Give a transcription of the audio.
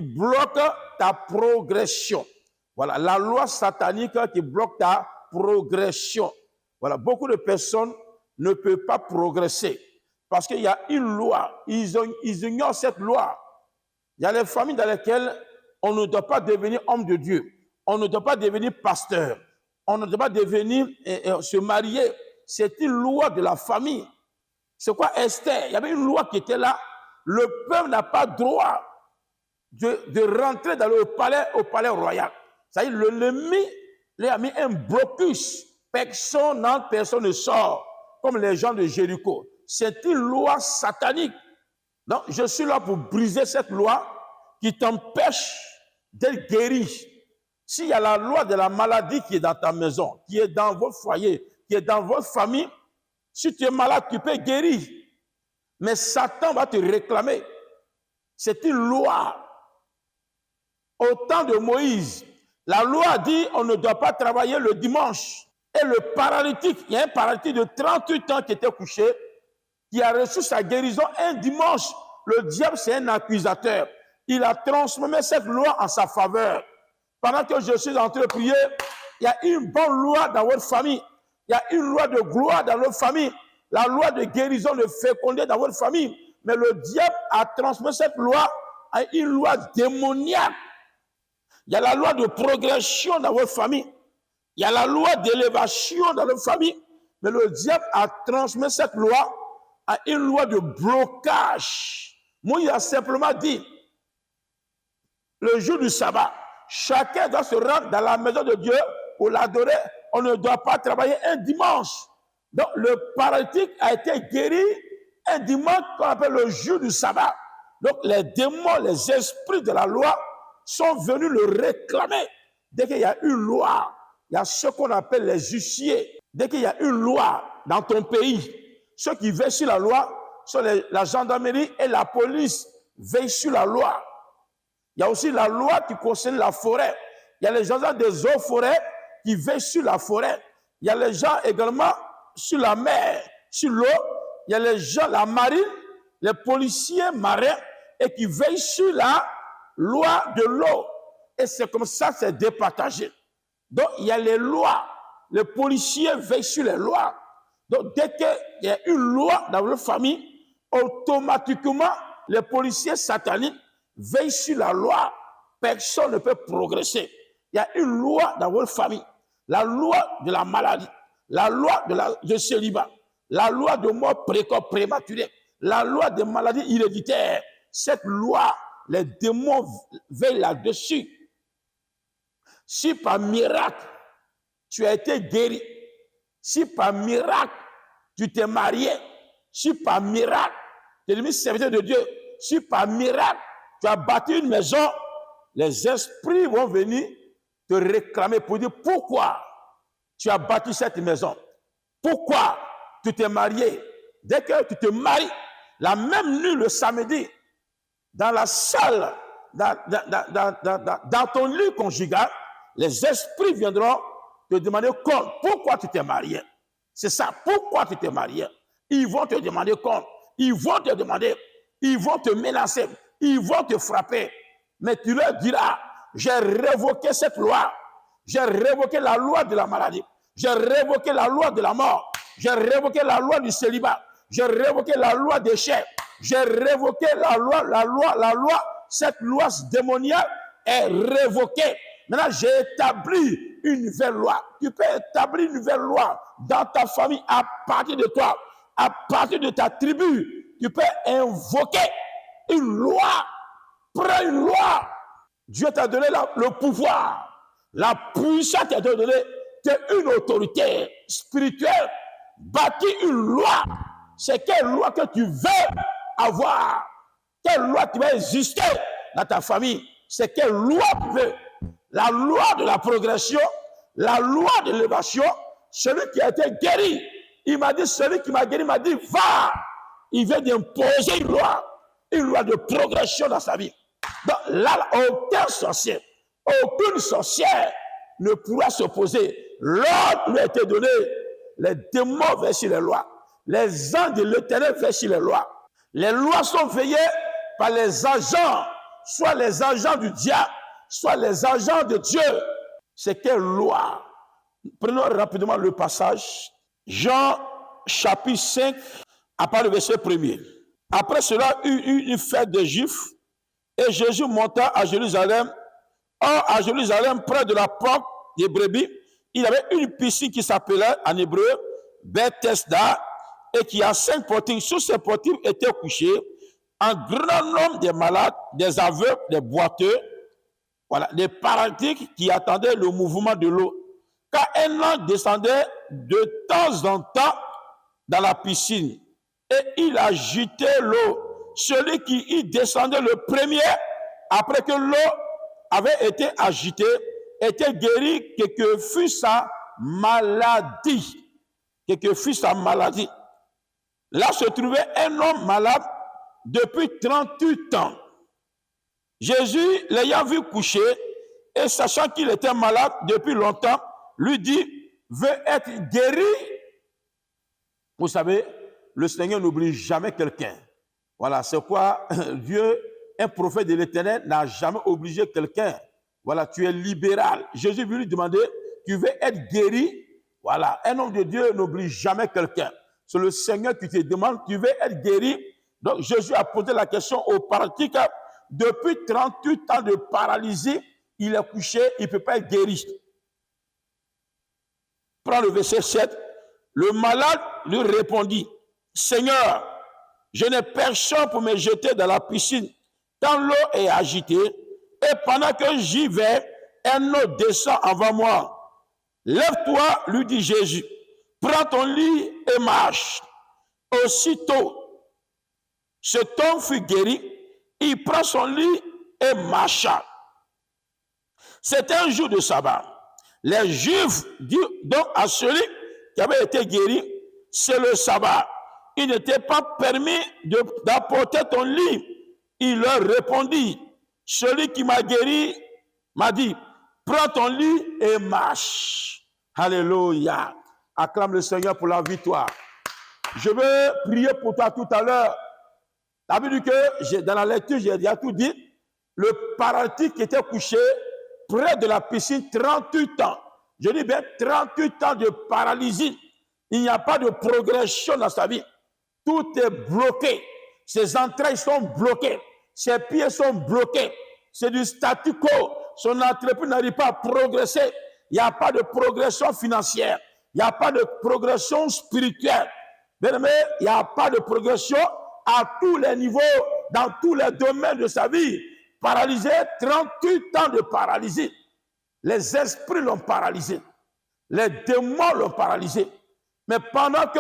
bloque ta progression. Voilà, la loi satanique qui bloque ta progression. Voilà, beaucoup de personnes ne peuvent pas progresser parce qu'il y a une loi. Ils ignorent cette loi. Il y a les familles dans lesquelles on ne doit pas devenir homme de Dieu. On ne doit pas devenir pasteur. On ne doit pas devenir se marier. C'est une loi de la famille. C'est quoi Esther? Il y avait une loi qui était là. Le peuple n'a pas droit de rentrer dans au palais royal. C'est-à-dire l'ennemi lui a mis un blocus. Personne n'entre, personne ne sort, comme les gens de Jéricho. C'est une loi satanique. Donc, je suis là pour briser cette loi qui t'empêche d'être guéri. S'il y a la loi de la maladie qui est dans ta maison, qui est dans votre foyer, qui est dans votre famille, si tu es malade, tu peux guérir. Mais Satan va te réclamer. C'est une loi. Au temps de Moïse, la loi a dit on ne doit pas travailler le dimanche. Et le paralytique, il y a un paralytique de 38 ans qui était couché, qui a reçu sa guérison un dimanche. Le diable, c'est un accusateur. Il a transformé cette loi en sa faveur. Pendant que je suis en train de prier, il y a une bonne loi dans votre famille. Il y a une loi de gloire dans votre famille. La loi de guérison, de fécondité dans votre famille. Mais le diable a transformé cette loi en une loi démoniaque. Il y a la loi de progression dans votre famille. Il y a la loi d'élévation dans votre famille. Mais le diable a transformé cette loi en une loi de blocage. Moi, il a simplement dit, le jour du sabbat, chacun doit se rendre dans la maison de Dieu pour l'adorer. On ne doit pas travailler un dimanche. Donc, le paralytique a été guéri un dimanche qu'on appelle le jour du sabbat. Donc, les démons, les esprits de la loi sont venus le réclamer. Dès qu'il y a une loi, il y a ce qu'on appelle les huissiers. Dès qu'il y a une loi dans ton pays, ceux qui veillent sur la loi sont la gendarmerie et la police veillent sur la loi. Il y a aussi la loi qui concerne la forêt. Il y a les gens des eaux forêts qui veillent sur la forêt. Il y a les gens également sur la mer, sur l'eau. Il y a les gens, la marine, les policiers marins et qui veillent sur la loi de l'eau. Et c'est comme ça que c'est départagé. Donc, il y a les lois. Les policiers veillent sur les lois. Donc, dès qu'il y a une loi dans votre famille, automatiquement, les policiers sataniques veillent sur la loi. Personne ne peut progresser. Il y a une loi dans votre famille. La loi de la maladie. La loi de célibat. La loi de mort précoce, prématurée. La loi des maladies héréditaires. Cette loi, les démons veillent là-dessus. Si par miracle, tu as été guéri, si par miracle, tu t'es marié, si par miracle, tu es devenu serviteur de Dieu, si par miracle, tu as bâti une maison, les esprits vont venir te réclamer pour dire pourquoi tu as bâti cette maison, pourquoi tu t'es marié. Dès que tu te maries, la même nuit, le samedi, dans la salle, dans ton lit conjugal, les esprits viendront te demander compte. Pourquoi tu t'es marié? C'est ça. Pourquoi tu t'es marié? Ils vont te demander compte. Ils vont te demander. Ils vont te menacer. Ils vont te frapper. Mais tu leur diras, j'ai révoqué cette loi. J'ai révoqué la loi de la maladie. J'ai révoqué la loi de la mort. J'ai révoqué la loi du célibat. J'ai révoqué la loi des chefs. J'ai révoqué la loi. Cette loi démoniaque est révoquée. Maintenant, j'ai établi une nouvelle loi. Tu peux établir une nouvelle loi dans ta famille à partir de toi, à partir de ta tribu. Tu peux invoquer une loi. Prends une loi. Dieu t'a donné le pouvoir. La puissance t'a donné. Tu es une autorité spirituelle. Bâtis une loi. C'est quelle loi que tu veux avoir? Quelle loi qui va exister dans ta famille? C'est quelle loi tu veux? La loi de la progression, la loi de l'élévation. Celui qui a été guéri, il m'a dit, celui qui m'a guéri m'a dit, va. Il vient d'imposer une loi de progression dans sa vie. Donc là, aucun sorcier, aucune sorcière ne pourra s'opposer. L'ordre lui a été donné. Les démons veillent sur les lois. Les anges de l'Éternel veillent sur les lois. Les lois sont veillées par les agents soit les agents du diable, soit les agents de Dieu. C'est quelle loi? Prenons rapidement le passage. Jean chapitre 5, à part le verset 1er. Après cela, il y eut une fête des Juifs, et Jésus monta à Jérusalem. Or, à Jérusalem, près de la porte des brebis, il y avait une piscine qui s'appelait en hébreu Bethesda, et qui a 5 portiques. Sous ces portiques étaient couchés un grand nombre de malades, des aveugles, des boiteux, voilà, des paralytiques qui attendaient le mouvement de l'eau. Car un ange descendait de temps en temps dans la piscine et il agitait l'eau. Celui qui y descendait le premier, après que l'eau avait été agitée, était guéri, quelle que fût sa maladie. Quelle que fût sa maladie. Là se trouvait un homme malade depuis 38 ans. Jésus, l'ayant vu coucher et sachant qu'il était malade depuis longtemps, lui dit, veut être guéri. Vous savez, le Seigneur n'oublie jamais quelqu'un. Voilà, c'est quoi Dieu, un prophète de l'Éternel, n'a jamais obligé quelqu'un. Voilà, tu es libéral. Jésus veut lui demander, tu veux être guéri? Voilà, un homme de Dieu n'oblige jamais quelqu'un. C'est le Seigneur qui te demande, tu veux être guéri? Donc Jésus a posé la question au paralytique. Depuis 38 ans de paralysie, il est couché, il ne peut pas être guéri. Prends le verset 7. Le malade lui répondit, Seigneur, je n'ai personne pour me jeter dans la piscine quand l'eau est agitée, et pendant que j'y vais, un autre descend avant moi. Lève-toi, lui dit Jésus, prends ton lit et marche. Aussitôt, cet homme fut guéri, il prend son lit et marcha. C'était un jour de sabbat. Les Juifs dirent donc à celui qui avait été guéri, c'est le sabbat. Il n'était pas permis d'apporter ton lit. Il leur répondit, celui qui m'a guéri m'a dit, prends ton lit et marche. Alléluia. Acclame le Seigneur pour la victoire. Je vais prier pour toi tout à l'heure. Tu as vu que dans la lecture, j'ai déjà tout dit. Le paralytique qui était couché près de la piscine 38 ans. Je dis bien 38 ans de paralysie. Il n'y a pas de progression dans sa vie. Tout est bloqué. Ses entrailles sont bloquées. Ses pieds sont bloqués. C'est du statu quo. Son entreprise n'arrive pas à progresser. Il n'y a pas de progression financière. Il n'y a pas de progression spirituelle. Bien-aimé, il n'y a pas de progression à tous les niveaux, dans tous les domaines de sa vie. Paralysé, 38 ans de paralysie. Les esprits l'ont paralysé. Les démons l'ont paralysé. Mais pendant que